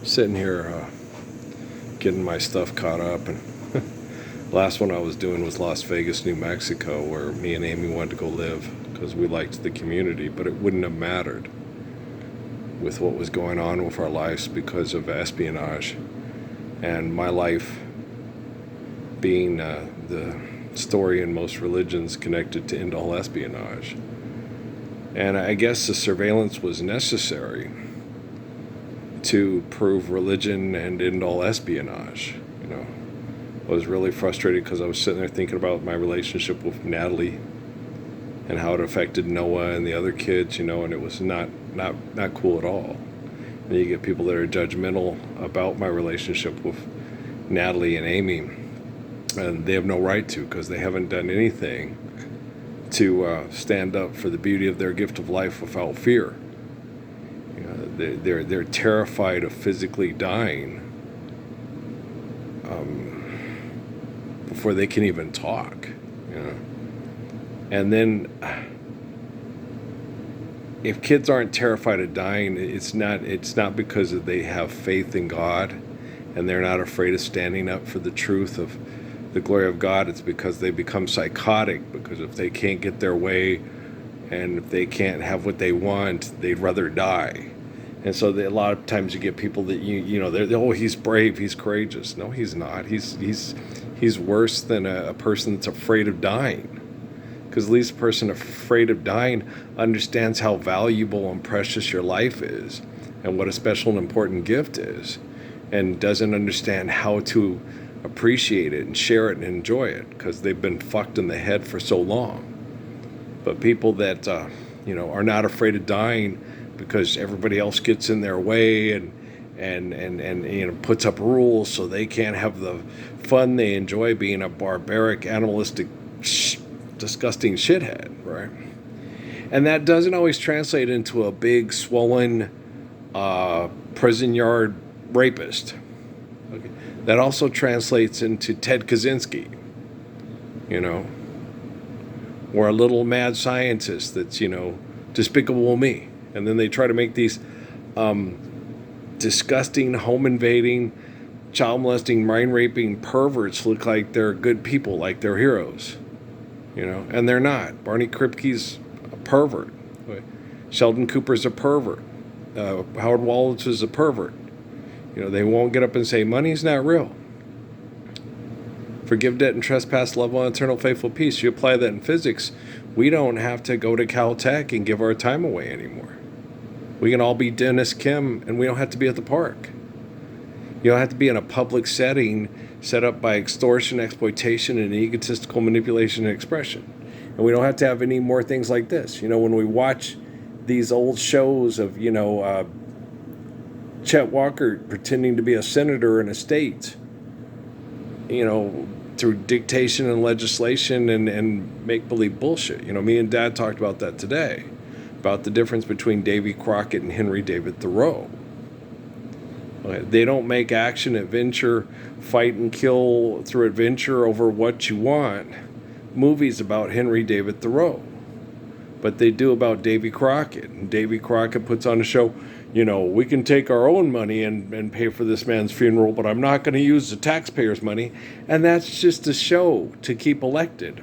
Sitting here getting my stuff caught up, and last one I was doing was Las Vegas, New Mexico, where me and Amy wanted to go live because we liked the community, but it wouldn't have mattered with what was going on with our lives because of espionage, and my life being the story in most religions connected to end-all espionage. And I guess the surveillance was necessary to prove religion and end-all espionage. I was really frustrated because I was sitting there thinking about my relationship with Natalie and how it affected Noah and the other kids, and it was not cool at all. And you get people that are judgmental about my relationship with Natalie and Amy, and they have no right to, because they haven't done anything to stand up for the beauty of their gift of life without fear. They're terrified of physically dying before they can even talk. And then, if kids aren't terrified of dying, it's not because they have faith in God and they're not afraid of standing up for the truth of the glory of God. It's because they become psychotic, because if they can't get their way and if they can't have what they want, they'd rather die. And so a lot of times you get people that they're oh, he's brave, he's courageous. No, he's not. He's worse than a person that's afraid of dying. Because at least a person afraid of dying understands how valuable and precious your life is and what a special and important gift is, and doesn't understand how to appreciate it and share it and enjoy it because they've been fucked in the head for so long. But people that are not afraid of dying because everybody else gets in their way and puts up rules so they can't have the fun they enjoy being a barbaric, animalistic, disgusting shithead, right? And that doesn't always translate into a big, swollen, prison yard rapist. Okay. That also translates into Ted Kaczynski, or a little mad scientist that's, Despicable Me. And then they try to make these disgusting, home-invading, child-molesting, mind-raping perverts look like they're good people, like they're heroes. And they're not. Barney Kripke's a pervert. Sheldon Cooper's a pervert. Howard Wallace is a pervert. They won't get up and say, money's not real. Forgive debt and trespass, love one, eternal faithful peace. You apply that in physics, we don't have to go to Caltech and give our time away anymore. We can all be Dennis Kim, and we don't have to be at the park. You don't have to be in a public setting set up by extortion, exploitation, and egotistical manipulation and expression. And we don't have to have any more things like this. When we watch these old shows of, Chet Walker pretending to be a senator in a state, through dictation and legislation and make-believe bullshit. Me and Dad talked about that today, about the difference between Davy Crockett and Henry David Thoreau. They don't make action, adventure, fight and kill through adventure over what you want movies about Henry David Thoreau. But they do about Davy Crockett. And Davy Crockett puts on a show, we can take our own money and pay for this man's funeral, but I'm not going to use the taxpayers' money. And that's just a show to keep elected,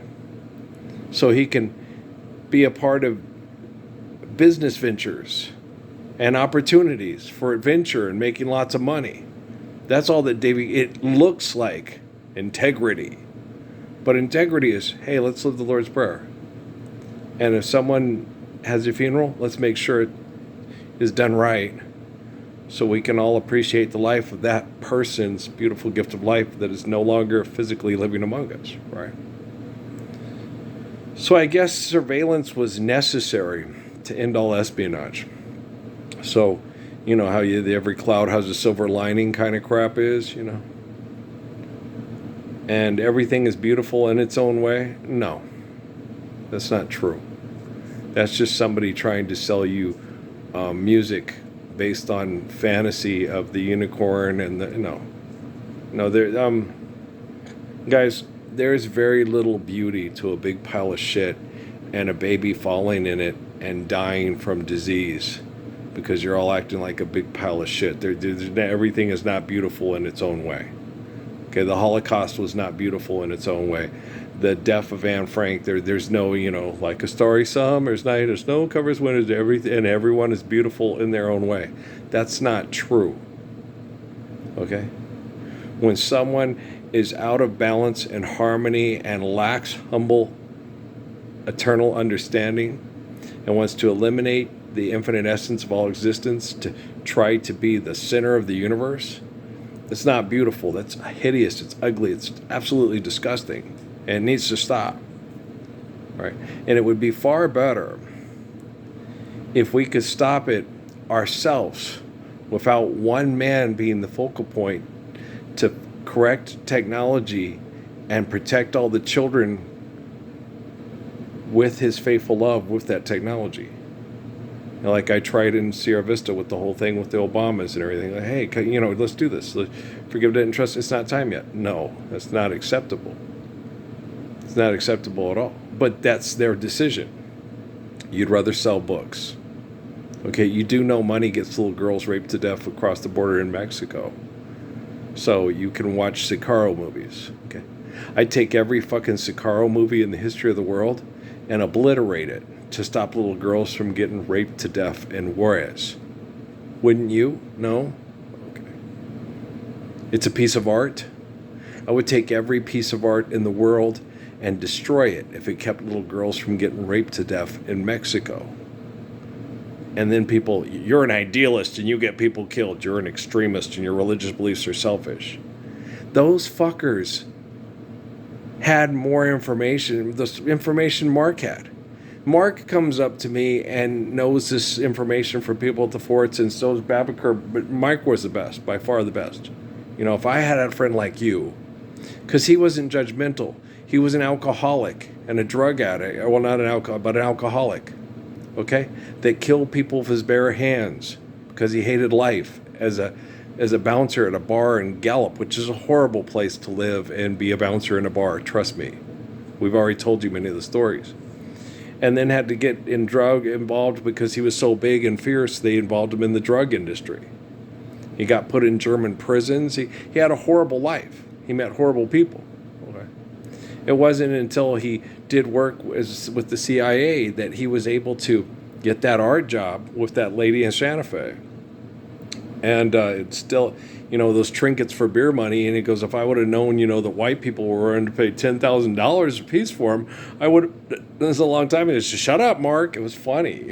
so he can be a part of business ventures and opportunities for adventure and making lots of money. That's all that it looks like integrity. But integrity is, hey, let's live the Lord's Prayer. And if someone has a funeral, let's make sure it is done right, so we can all appreciate the life of that person's beautiful gift of life that is no longer physically living among us, right? So I guess surveillance was necessary to end all espionage. So, how every cloud has a silver lining kind of crap is, and everything is beautiful in its own way. No, that's not true. That's just somebody trying to sell you music based on fantasy of the unicorn and guys, there's very little beauty to a big pile of shit and a baby falling in it and dying from disease because you're all acting like a big pile of shit. Everything is not beautiful in its own way. Okay, the Holocaust was not beautiful in its own way. The death of Anne Frank, there's no, like a starry summer's night, there's no covers winters, everything, and everyone is beautiful in their own way. That's not true. Okay? When someone is out of balance and harmony and lacks humble, eternal understanding and wants to eliminate the infinite essence of all existence to try to be the center of the universe, it's not beautiful. That's hideous. It's ugly. It's absolutely disgusting. And it needs to stop. Right? And it would be far better if we could stop it ourselves without one man being the focal point to correct technology and protect all the children with his faithful love with that technology. Like I tried in Sierra Vista with the whole thing with the Obamas and everything. Like, hey, let's do this. Forgive, debt, and trust. It's not time yet. No, that's not acceptable. It's not acceptable at all. But that's their decision. You'd rather sell books. Okay, you do know money gets little girls raped to death across the border in Mexico. So you can watch Sicario movies. Okay, I'd take every fucking Sicario movie in the history of the world and obliterate it to stop little girls from getting raped to death in Juarez. Wouldn't you? No? Okay. It's a piece of art. I would take every piece of art in the world and destroy it if it kept little girls from getting raped to death in Mexico. And then people, you're an idealist and you get people killed. You're an extremist and your religious beliefs are selfish. Those fuckers had more information, the information Mark had. Mark comes up to me and knows this information from people at the forts, and so is Babaker, but Mike was the best, by far the best. If I had a friend like you, because he wasn't judgmental. He was an alcoholic and a drug addict. Well, not an alcoholic, but an alcoholic. Okay? That killed people with his bare hands because he hated life as a bouncer at a bar in Gallup, which is a horrible place to live and be a bouncer in a bar. Trust me. We've already told you many of the stories. And then had to get in drug involved because he was so big and fierce, they involved him in the drug industry. He got put in German prisons. He had a horrible life. He met horrible people. Okay. It wasn't until he did work with the CIA that he was able to get that art job with that lady in Santa Fe. And it's still, those trinkets for beer money. And he goes, if I would have known, that white people were willing to pay $10,000 a piece for him, I would. This is a long time ago. Just shut up, Mark. It was funny,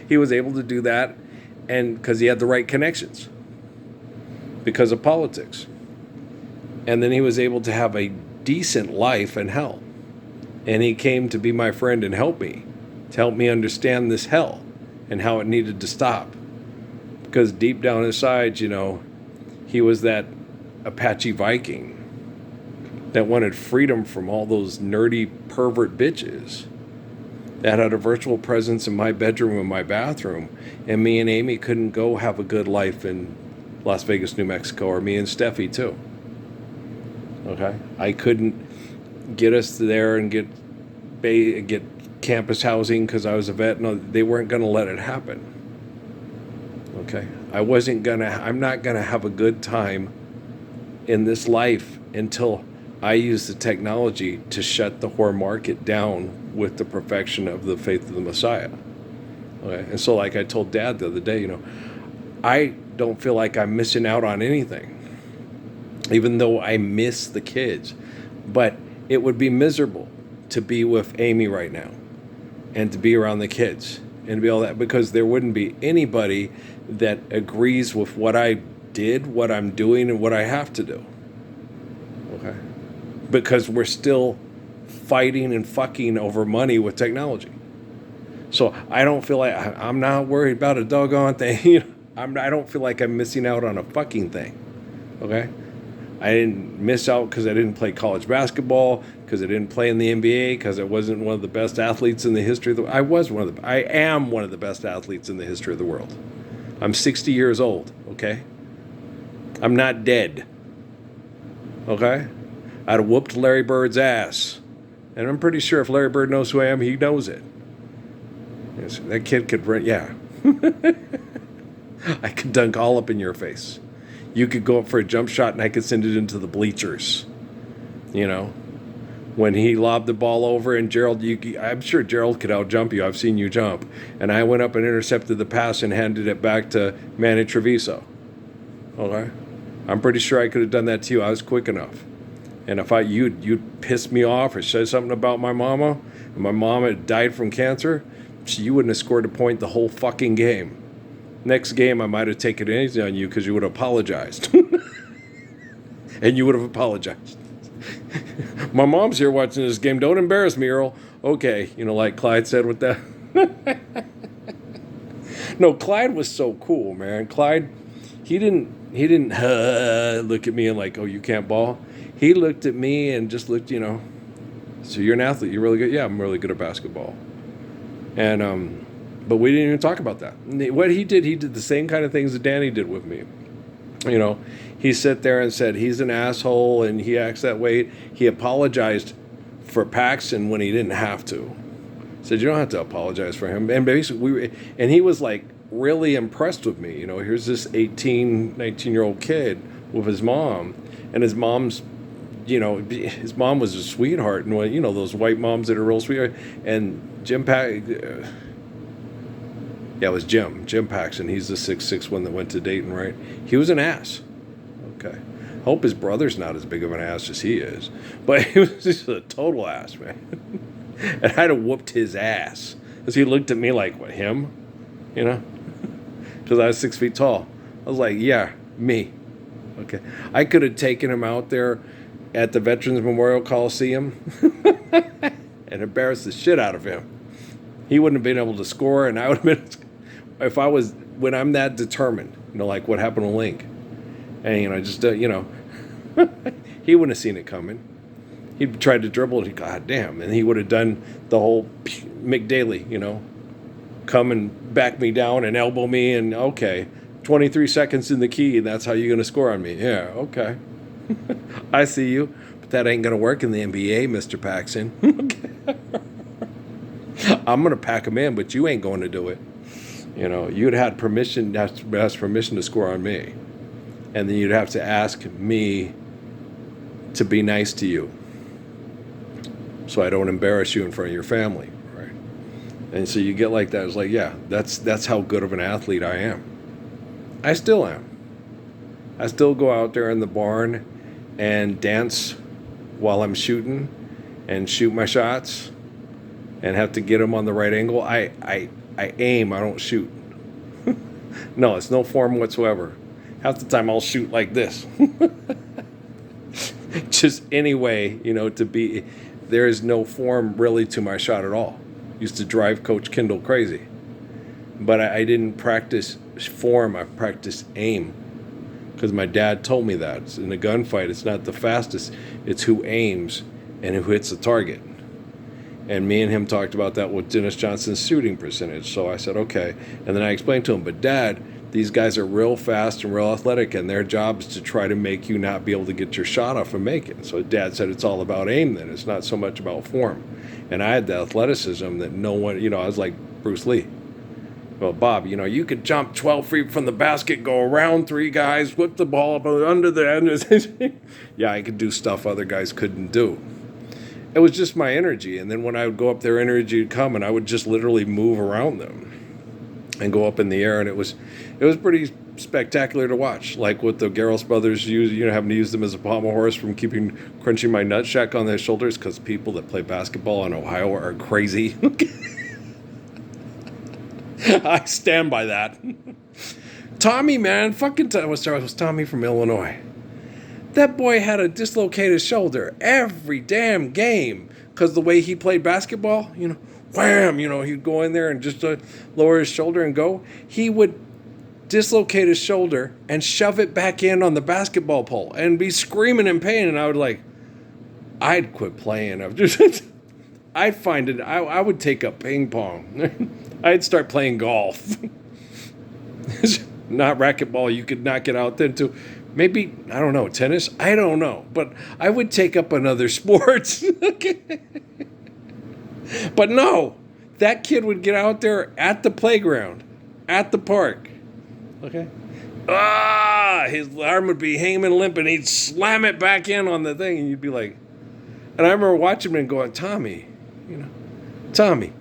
He was able to do that, and because he had the right connections, because of politics. And then he was able to have a decent life in hell. And he came to be my friend and help me understand this hell and how it needed to stop. Because deep down inside, he was that Apache Viking that wanted freedom from all those nerdy pervert bitches that had a virtual presence in my bedroom and my bathroom. And me and Amy couldn't go have a good life in Las Vegas, New Mexico, or me and Steffi too. Okay? I couldn't get us there and get campus housing because I was a vet. No, they weren't going to let it happen. Okay, I'm not gonna have a good time in this life until I use the technology to shut the whore market down with the perfection of the faith of the Messiah. Okay, and so like I told Dad the other day, I don't feel like I'm missing out on anything, even though I miss the kids. But it would be miserable to be with Amy right now and to be around the kids and be all that, because there wouldn't be anybody that agrees with what I did, what I'm doing, and what I have to do. Okay? Because we're still fighting and fucking over money with technology. So I don't feel like I'm not worried about a doggone thing. I don't feel like I'm missing out on a fucking thing. Okay? I didn't miss out because I didn't play college basketball, because I didn't play in the NBA, because I wasn't one of the best athletes in the history of the world. I am one of the best athletes in the history of the world. I'm 60 years old, okay? I'm not dead, okay? I'd have whooped Larry Bird's ass. And I'm pretty sure if Larry Bird knows who I am, he knows it. That kid could run, yeah. I could dunk all up in your face. You could go up for a jump shot and I could send it into the bleachers. You know, when he lobbed the ball over and Gerald, I'm sure Gerald could outjump you. I've seen you jump. And I went up and intercepted the pass and handed it back to Manny Treviso. Okay? I'm pretty sure I could have done that to you. I was quick enough. And if you'd piss me off or said something about my mama, and my mom had died from cancer, you wouldn't have scored a point the whole fucking game. Next game, I might have taken it easy on you because you would have apologized. And you would have apologized. My mom's here watching this game. Don't embarrass me, Earl. Okay, like Clyde said with that. No, Clyde was so cool, man. Clyde, he didn't look at me and like, oh, you can't ball. He looked at me and just looked, so you're an athlete. You're really good. Yeah, I'm really good at basketball. And, but we didn't even talk about that. What he did the same kind of things that Danny did with me. He sat there and said, he's an asshole and he acts that way. He apologized for Paxton when he didn't have to. Said, you don't have to apologize for him. And basically, he was like really impressed with me. Here's this 18, 19-year-old kid with his mom. And his mom's, his mom was a sweetheart. And, those white moms that are real sweetheart. And Jim Paxton, it was Jim Paxton. He's the 6'6" one that went to Dayton, right? He was an ass. Okay. Hope his brother's not as big of an ass as he is. But he was just a total ass, man. And I'd have whooped his ass. Because he looked at me like, what, him? Because I was 6 feet tall. I was like, yeah, me. Okay. I could have taken him out there at the Veterans Memorial Coliseum and embarrassed the shit out of him. He wouldn't have been able to score, and I would have been, when I'm that determined, like what happened to Link. And, he wouldn't have seen it coming. He tried to dribble it, god damn, and he would have done the whole Mick Daly, come and back me down and elbow me, and okay, 23 seconds in the key, and that's how you're going to score on me. Yeah, okay. I see you, but that ain't going to work in the NBA, Mr. Paxson. Okay. I'm going to pack him in, but you ain't going to do it. You'd had permission, ask permission to score on me. And then you'd have to ask me to be nice to you so I don't embarrass you in front of your family, right? And so you get like that. It's like, yeah, that's how good of an athlete I am. I still am. I still go out there in the barn and dance while I'm shooting and shoot my shots and have to get them on the right angle. I aim, I don't shoot. No, it's no form whatsoever. Half the time I'll shoot like this. Just any way, there is no form really to my shot at all. Used to drive Coach Kendall crazy. But I didn't practice form, I practiced aim. Because my dad told me that. In a gunfight, it's not the fastest, it's who aims and who hits the target. And me and him talked about that with Dennis Johnson's shooting percentage. So I said, okay. And then I explained to him, but Dad, these guys are real fast and real athletic, and their job is to try to make you not be able to get your shot off and make it. So Dad said it's all about aim then. It's not so much about form. And I had the athleticism that no one, I was like Bruce Lee. Well, Bob, you could jump 12 feet from the basket, go around three guys, whip the ball up under the end. Yeah, I could do stuff other guys couldn't do. It was just my energy. And then when I would go up there, energy would come, and I would just literally move around them and go up in the air. And it was pretty spectacular to watch. Like with the Garros brothers having to use them as a pommel horse from crunching my nutsack on their shoulders, because people that play basketball in Ohio are crazy. I stand by that. Tommy, man, was Tommy from Illinois. That boy had a dislocated shoulder every damn game because the way he played basketball, wham, he'd go in there and just lower his shoulder and go. He would dislocate his shoulder and shove it back in on the basketball pole and be screaming in pain. And I'd quit playing. I'd find it. I would take up ping pong. I'd start playing golf. Not racquetball. You could knock it out then too. Maybe, I don't know, tennis? I don't know. But I would take up another sport. But no, That kid would get out there at the playground, at the park. Okay? His arm would be hanging limp, and he'd slam it back in on the thing, and you'd be like, and I remember watching him and going, Tommy, Tommy,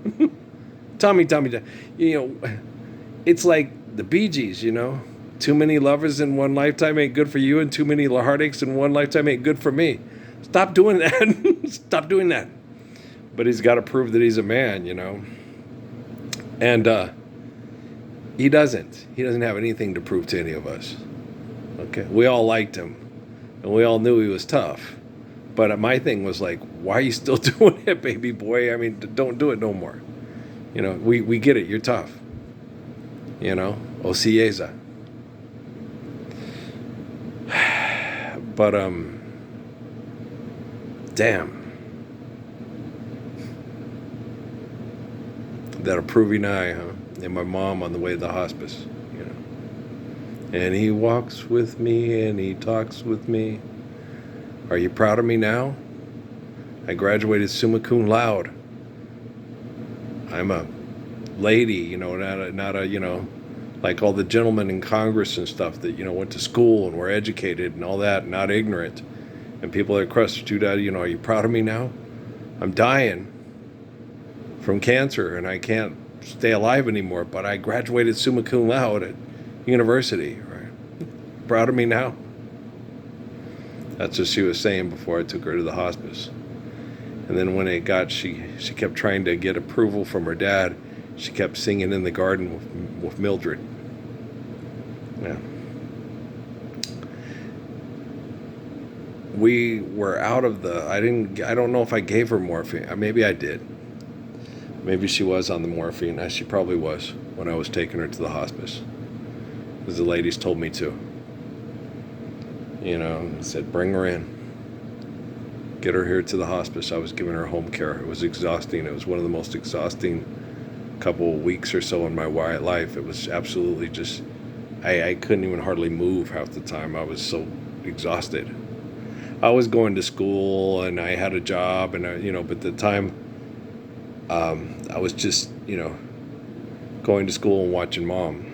Tommy. It's like the Bee Gees, Too many lovers in one lifetime ain't good for you, and too many heartaches in one lifetime ain't good for me. Stop doing that. Stop doing that. But he's got to prove that he's a man, And he doesn't. He doesn't have anything to prove to any of us. Okay? We all liked him, and we all knew he was tough. But my thing was like, why are you still doing it, baby boy? I mean, don't do it no more. We get it. You're tough. Osieza. But, damn. That approving eye, huh? And my mom on the way to the hospice, And he walks with me and he talks with me. Are you proud of me now? I graduated summa cum laude. I'm a lady, not a like all the gentlemen in Congress and stuff that, went to school and were educated and all that, not ignorant. And people that crushed you, are you proud of me now? I'm dying from cancer and I can't stay alive anymore, but I graduated summa cum laude at university. Right? Proud of me now? That's what she was saying before I took her to the hospice. And then when she kept trying to get approval from her dad. She kept singing in the garden with Mildred. Yeah. We were out of I don't know if I gave her morphine. Maybe I did. Maybe she was on the morphine. She probably was when I was taking her to the hospice. Because the ladies told me to. Said, bring her in. Get her here to the hospice. I was giving her home care. It was exhausting. It was one of the most exhausting couple of weeks or so in my life. It was absolutely just, I couldn't even hardly move half the time. I was so exhausted. I was going to school and I had a job and but at the time, I was just, going to school and watching mom.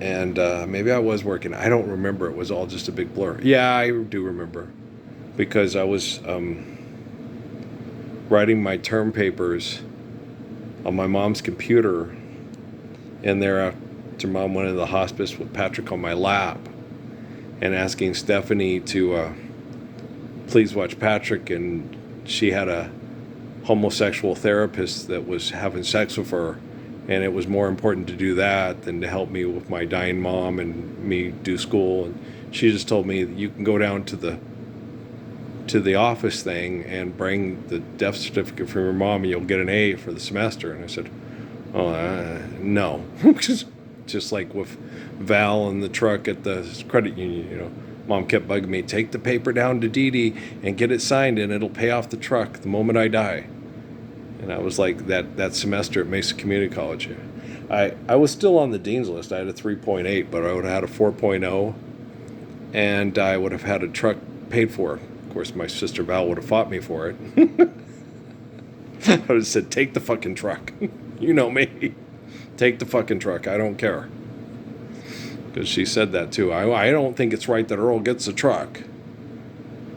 And maybe I was working. I don't remember. It was all just a big blur. Yeah, I do remember. Because I was writing my term papers on my mom's computer. And thereafter, mom went into the hospice with Patrick on my lap. And asking Stephanie to please watch Patrick. And she had a homosexual therapist that was having sex with her. And it was more important to do that than to help me with my dying mom and me do school. And she just told me, you can go down to the office thing and bring the death certificate from your mom and you'll get an A for the semester. And I said, no. Just like with Val in the truck at the credit union, Mom kept bugging me, take the paper down to Dee Dee and get it signed and it'll pay off the truck the moment I die. And I was like that semester at Mesa Community College. I was still on the dean's list. I had a 3.8, but I would have had a 4.0, and I would have had a truck paid for. Of course, my sister Val would have fought me for it. I would have said, take the fucking truck. You know me. Take the fucking truck. I don't care. Because she said that too. I don't think it's right that Earl gets a truck.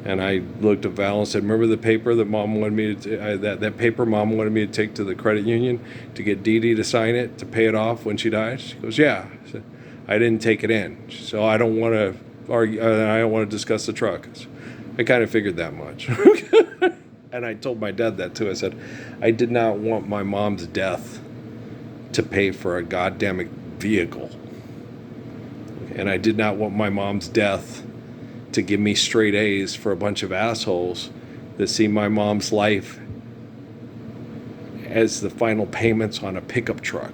And I looked at Val and said, remember the paper that Mom wanted me to that paper Mom wanted me to take to the credit union to get Dee Dee to sign it to pay it off when she dies? She goes, yeah. I said, I didn't take it in. So I don't want to argue. I don't want to discuss the truck. I kind of figured that much. And I told my dad that too. I said, I did not want my mom's death to pay for a goddamn vehicle. And I did not want my mom's death to give me straight A's for a bunch of assholes that see my mom's life as the final payments on a pickup truck.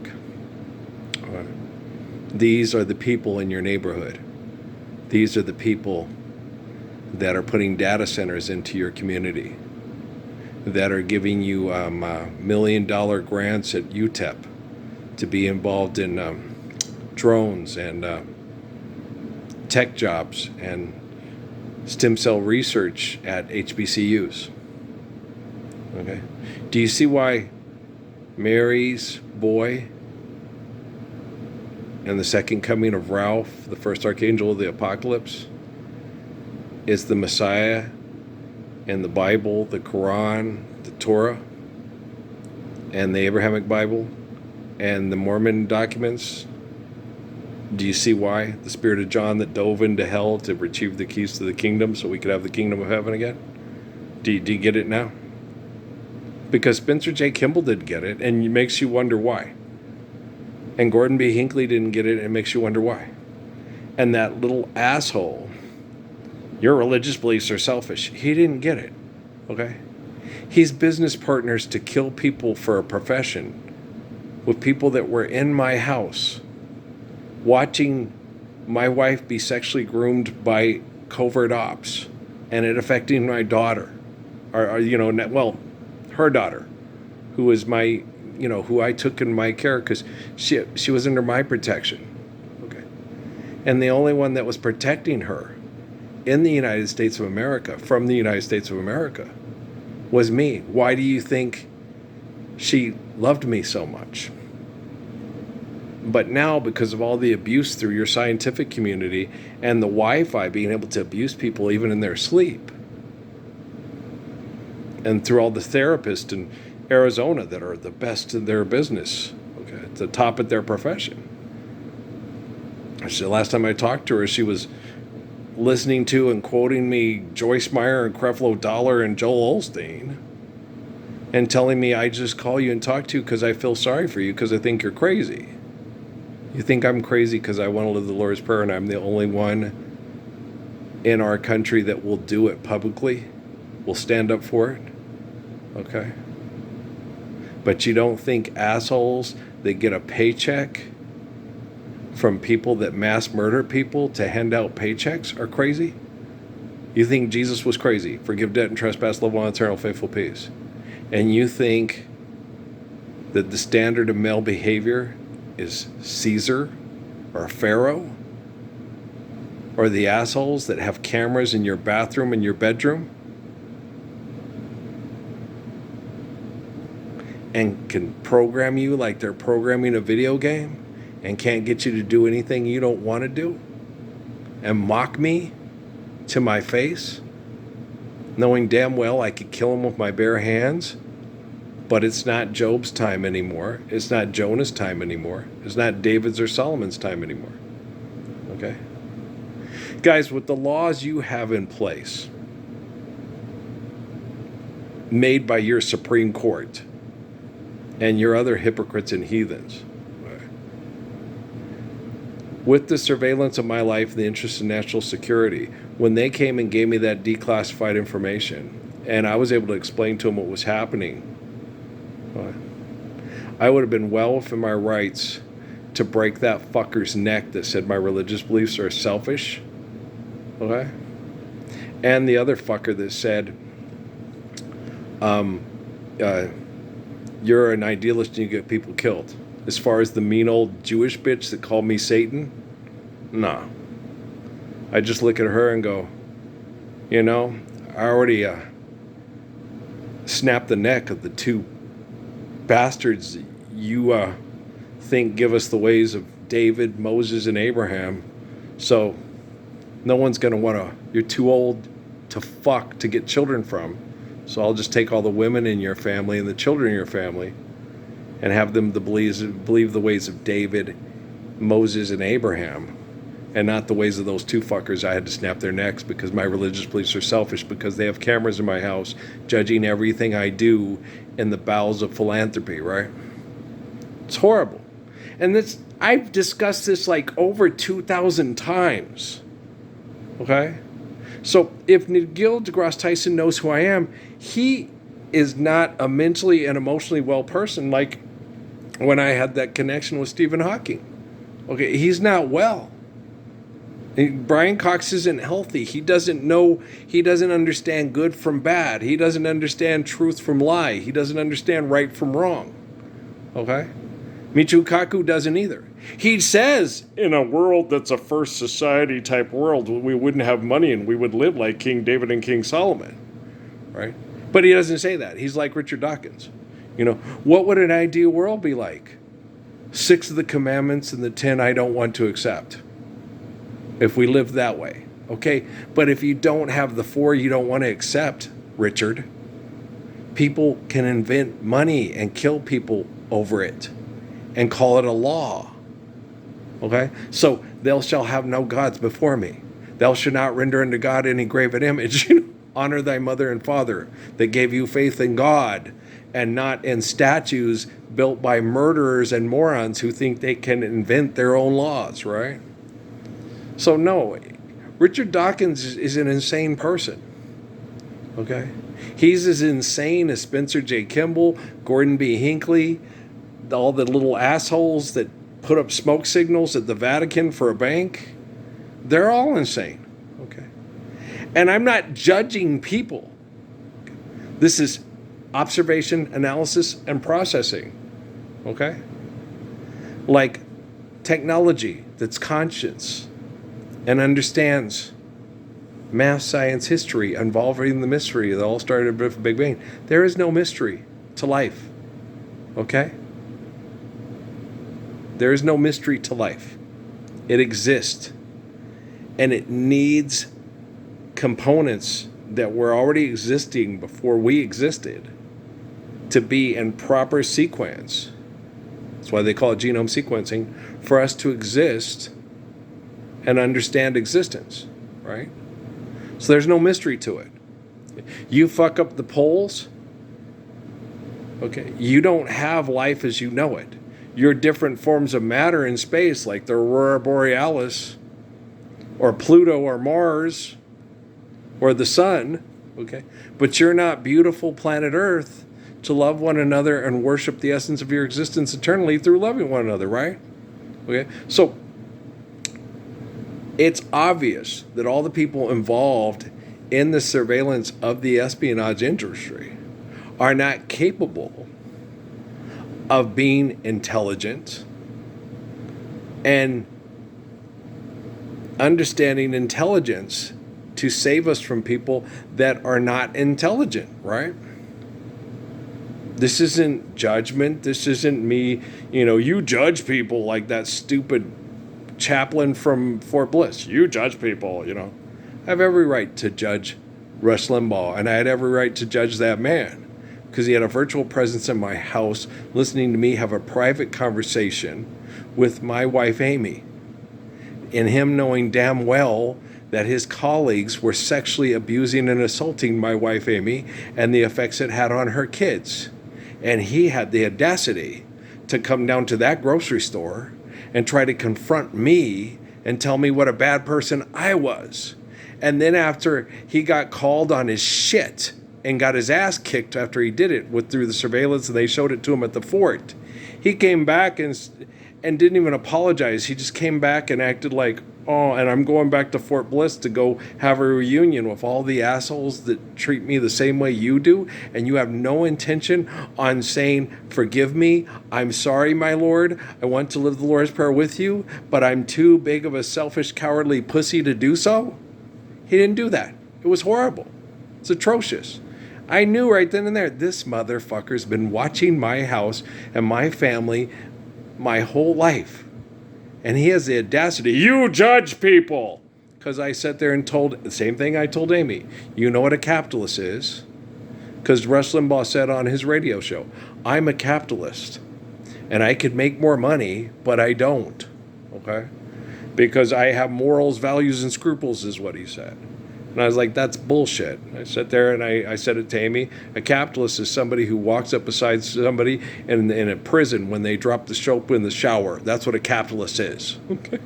These are the people in your neighborhood. These are the people that are putting data centers into your community, that are giving you $1 million grants at UTEP to be involved in drones and tech jobs and stem cell research at HBCUs. Okay? Do you see why Mary's boy and the second coming of Ralph, the first archangel of the apocalypse, is the Messiah and the Bible, the Quran, the Torah, and the Abrahamic Bible, and the Mormon documents? Do you see why? The spirit of John that dove into hell to retrieve the keys to the kingdom so we could have the kingdom of heaven again? Do you get it now? Because Spencer J. Kimball didn't get it, and it makes you wonder why. And Gordon B. Hinckley didn't get it, and it makes you wonder why. And that little asshole, your religious beliefs are selfish. He didn't get it, okay? He's business partners to kill people for a profession with people that were in my house watching my wife be sexually groomed by covert ops and it affecting my daughter, or her daughter, who was my, who I took in my care because she was under my protection, okay? And the only one that was protecting her in the United States of America, from the United States of America, was me. Why do you think she loved me so much? But now, because of all the abuse through your scientific community and the Wi-Fi being able to abuse people even in their sleep, and through all the therapists in Arizona that are the best in their business, okay, at the top of their profession. The last time I talked to her, she was listening to and quoting me Joyce Meyer and Creflo Dollar and Joel Osteen, and telling me, I just call you and talk to you because I feel sorry for you because I think you're crazy. You think I'm crazy because I want to live the Lord's Prayer and I'm the only one in our country that will do it publicly, will stand up for it? Okay? But you don't think assholes that get a paycheck from people that mass murder people to hand out paychecks are crazy? You think Jesus was crazy? Forgive debt and trespass, love one, eternal, faithful peace. And you think that the standard of male behavior is Caesar or Pharaoh? Or the assholes that have cameras in your bathroom and your bedroom? And can program you like they're programming a video game and can't get you to do anything you don't want to do? And mock me to my face, knowing damn well I could kill him with my bare hands? But it's not Job's time anymore. It's not Jonah's time anymore. It's not David's or Solomon's time anymore. Okay? Guys, with the laws you have in place, made by your Supreme Court and your other hypocrites and heathens, with the surveillance of my life in the interest of national security, when they came and gave me that declassified information, and I was able to explain to them what was happening, I would have been well within my rights to break that fucker's neck that said my religious beliefs are selfish, okay? And the other fucker that said, you're an idealist and you get people killed. As far as the mean old Jewish bitch that called me Satan, nah. I just look at her and go, I already snapped the neck of the two bastards you think give us the ways of David, Moses, and Abraham. So no one's going to want to, you're too old to fuck to get children from. So I'll just take all the women in your family and the children in your family and have them to believe the ways of David, Moses, and Abraham, and not the ways of those two fuckers I had to snap their necks because my religious beliefs are selfish because they have cameras in my house judging everything I do in the bowels of philanthropy, right? It's horrible. And I've discussed this like over 2,000 times, okay? So if Neil deGrasse Tyson knows who I am, he is not a mentally and emotionally well person like when I had that connection with Stephen Hawking. Okay, he's not well. Brian Cox isn't healthy. He doesn't understand good from bad. He doesn't understand truth from lie. He doesn't understand right from wrong. Okay? Michio Kaku doesn't either. He says, in a world that's a first society type world, we wouldn't have money and we would live like King David and King Solomon. Right? But he doesn't say that. He's like Richard Dawkins. What would an ideal world be like? 6 of the commandments and the 10 I don't want to accept. If we live that way. Okay? But if you don't have the 4 you don't want to accept, Richard, people can invent money and kill people over it and call it a law. Okay? So, thou shalt have no gods before me. Thou shalt not render unto God any graven image. Honor thy mother and father that gave you faith in God and not in statues built by murderers and morons who think they can invent their own laws, right? So no, Richard Dawkins is an insane person, okay? He's as insane as Spencer J. Kimball, Gordon B. Hinckley, all the little assholes that put up smoke signals at the Vatican for a bank. They're all insane, okay? And I'm not judging people. This is observation, analysis, and processing, okay? Like technology that's conscious and understands math, science, history involving the mystery that all started with the Big Bang. There is no mystery to life, okay? There is no mystery to life. It exists, and it needs components that were already existing before we existed to be in proper sequence. That's why they call it genome sequencing, for us to exist and understand existence, right? So there's no mystery to it. You fuck up the poles, okay, you don't have life as you know it. You're different forms of matter in space, like the Aurora Borealis, or Pluto, or Mars, or the sun, okay? But you're not beautiful planet Earth to love one another and worship the essence of your existence eternally through loving one another, right? Okay, so it's obvious that all the people involved in the surveillance of the espionage industry are not capable of being intelligent and understanding intelligence to save us from people that are not intelligent, right? This isn't judgment. This isn't me, you judge people like that stupid chaplain from Fort Bliss. You judge people, I have every right to judge Rush Limbaugh, and I had every right to judge that man because he had a virtual presence in my house listening to me have a private conversation with my wife, Amy, and him knowing damn well that his colleagues were sexually abusing and assaulting my wife, Amy, and the effects it had on her kids. And he had the audacity to come down to that grocery store and try to confront me and tell me what a bad person I was. And then after he got called on his shit and got his ass kicked after he did it through the surveillance, and they showed it to him at the fort, he came back and didn't even apologize. He just came back and acted like, oh, and I'm going back to Fort Bliss to go have a reunion with all the assholes that treat me the same way you do, and you have no intention on saying, forgive me, I'm sorry, my Lord, I want to live the Lord's Prayer with you, but I'm too big of a selfish, cowardly pussy to do so? He didn't do that. It was horrible. It's atrocious. I knew right then and there, this motherfucker's been watching my house and my family my whole life. And he has the audacity, you judge people! Because I sat there and told the same thing I told Amy. You know what a capitalist is? Because Rush Limbaugh said on his radio show, I'm a capitalist. And I could make more money, but I don't. Okay? Because I have morals, values, and scruples, is what he said. And I was like, that's bullshit. I sat there and I said it to Amy. A capitalist is somebody who walks up beside somebody in a prison when they drop the soap in the shower. That's what a capitalist is. Okay.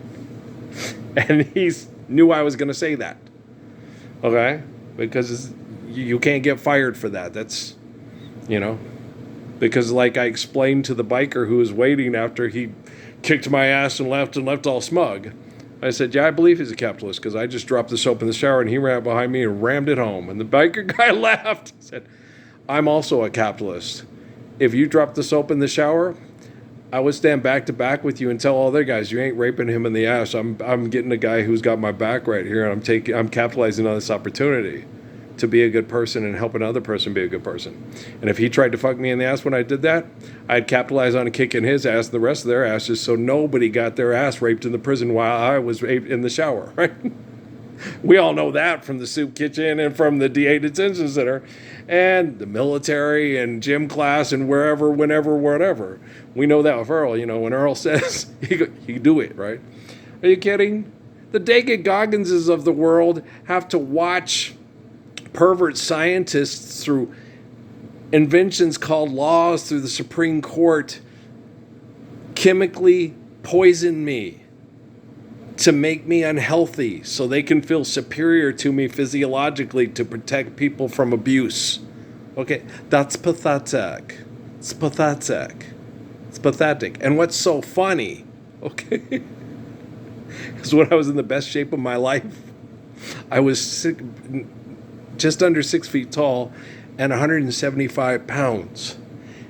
And he knew I was going to say that. Okay? Because you can't get fired for that. That's, because like I explained to the biker who was waiting after he kicked my ass and left all smug. I said, yeah, I believe he's a capitalist because I just dropped the soap in the shower and he ran behind me and rammed it home. And the biker guy laughed. He said, I'm also a capitalist. If you drop the soap in the shower, I would stand back to back with you and tell all other guys, you ain't raping him in the ass. I'm getting a guy who's got my back right here, and I'm capitalizing on this opportunity to be a good person and help another person be a good person. And if he tried to fuck me in the ass when I did that, I'd capitalize on a kick in his ass and the rest of their asses so nobody got their ass raped in the prison while I was raped in the shower, right? We all know that from the soup kitchen and from the DA detention center and the military and gym class and wherever, whenever, whatever. We know that with Earl. You know, when Earl says, you do it, right? Are you kidding? The David Gogginses of the world have to watch pervert scientists through inventions called laws through the Supreme Court chemically poison me to make me unhealthy so they can feel superior to me physiologically to protect people from abuse. Okay, that's pathetic. It's pathetic. It's pathetic. And what's so funny, okay, is when I was in the best shape of my life, I was just under 6 feet tall and 175 pounds.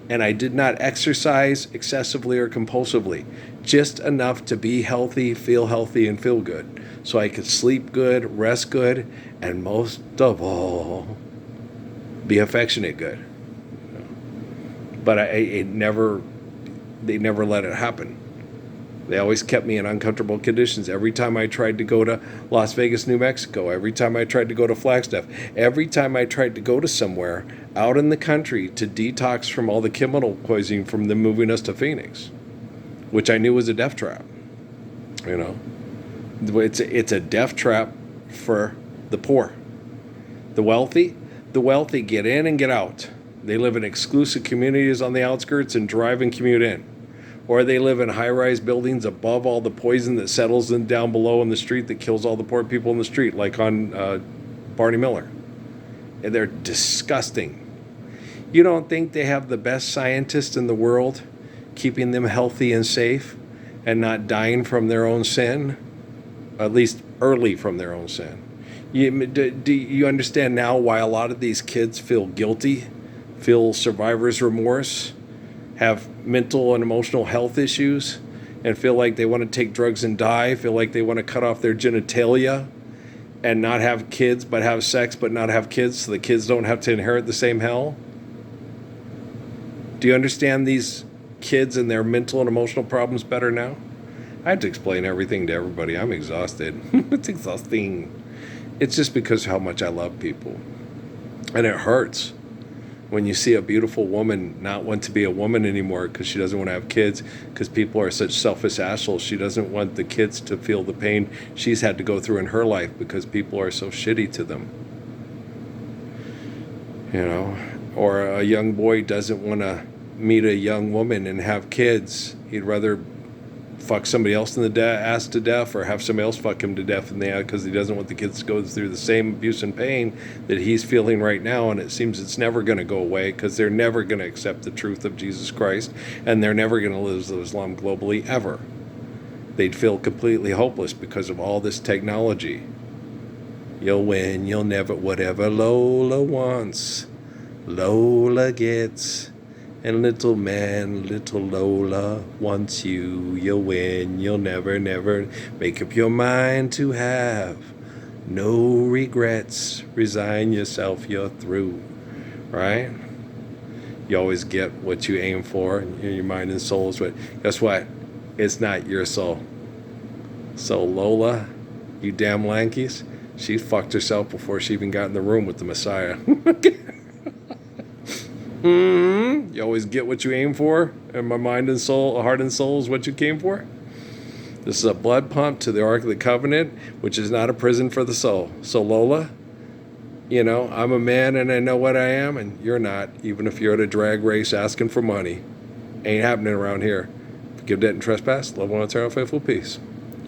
And I did not exercise excessively or compulsively, just enough to be healthy, and feel good. So I could sleep good, rest good, and most of all, be affectionate good. But they never let it happen. They always kept me in uncomfortable conditions. Every time I tried to go to Las Vegas, New Mexico, every time I tried to go to Flagstaff, every time I tried to go to somewhere out in the country to detox from all the chemical poisoning from them moving us to Phoenix, which I knew was a death trap. You know, it's a death trap for the poor. The wealthy get in and get out. They live in exclusive communities on the outskirts and drive and commute in. Or they live in high-rise buildings above all the poison that settles in down below in the street that kills all the poor people in the street, like on Barney Miller. And they're disgusting. You don't think they have the best scientists in the world keeping them healthy and safe and not dying from their own sin? At least early from their own sin. Do you understand now why a lot of these kids feel guilty, feel survivor's remorse, have mental and emotional health issues, and feel like they want to take drugs and die, feel like they want to cut off their genitalia and not have kids but have sex but not have kids so the kids don't have to inherit the same hell? Do you understand these kids and their mental and emotional problems better now? I have to explain everything to everybody. I'm exhausted. It's exhausting. It's just because of how much I love people. And it hurts when you see a beautiful woman not want to be a woman anymore because she doesn't want to have kids, because people are such selfish assholes. She doesn't want the kids to feel the pain she's had to go through in her life because people are so shitty to them. You know, or a young boy doesn't want to meet a young woman and have kids. He'd rather fuck somebody else in the ass to death or have somebody else fuck him to death in the ass because he doesn't want the kids to go through the same abuse and pain that he's feeling right now. And it seems it's never going to go away because they're never going to accept the truth of Jesus Christ, and they're never going to live Islam globally ever. They'd feel completely hopeless because of all this technology. You'll win, you'll never, whatever Lola wants, Lola gets. And little man, little Lola wants you. You'll win, you'll never, never make up your mind to have no regrets. Resign yourself, you're through. Right? You always get what you aim for in your mind and soul. But guess what? It's not your soul. So Lola, you damn Lankies, she fucked herself before she even got in the room with the Messiah. You always get what you aim for, and my mind and soul, heart and soul is what you came for. This is a blood pump to the Ark of the Covenant, which is not a prison for the soul. So Lola, you know, I'm a man and I know what I am, and you're not, even if you're at a drag race asking for money. Ain't happening around here. Forgive debt and trespass, love one eternal faithful peace.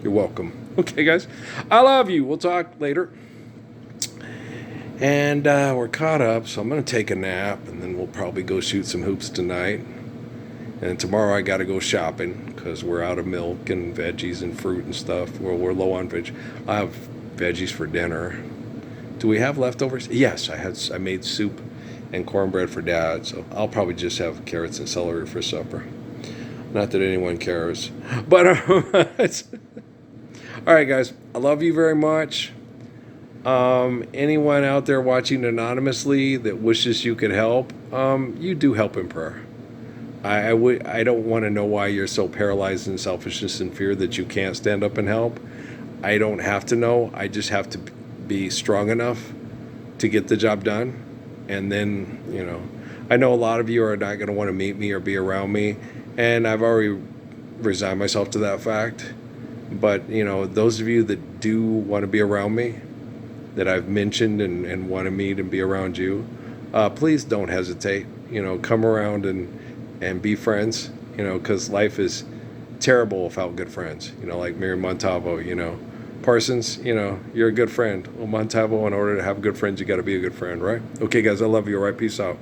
You're welcome. Okay, guys, I love you. We'll talk later. And we're caught up, so I'm going to take a nap, and then we'll probably go shoot some hoops tonight. And tomorrow I got to go shopping because we're out of milk and veggies and fruit and stuff. We're low on veg. I have veggies for dinner. Do we have leftovers? Yes, I made soup and cornbread for Dad, so I'll probably just have carrots and celery for supper. Not that anyone cares. But all right, guys, I love you very much. Anyone out there watching anonymously that wishes you could help, you do help in prayer. I don't want to know why you're so paralyzed in selfishness and fear that you can't stand up and help. I don't have to know. I just have to be strong enough to get the job done. And then, I know a lot of you are not going to want to meet me or be around me. And I've already resigned myself to that fact. But, those of you that do want to be around me, that I've mentioned and want to meet and be around you, please don't hesitate. Come around and be friends, because life is terrible without good friends, like Mary Montalvo, Parsons, you're a good friend. Well, Montalvo, in order to have good friends, you got to be a good friend, right? Okay, guys, I love you. All right, peace out.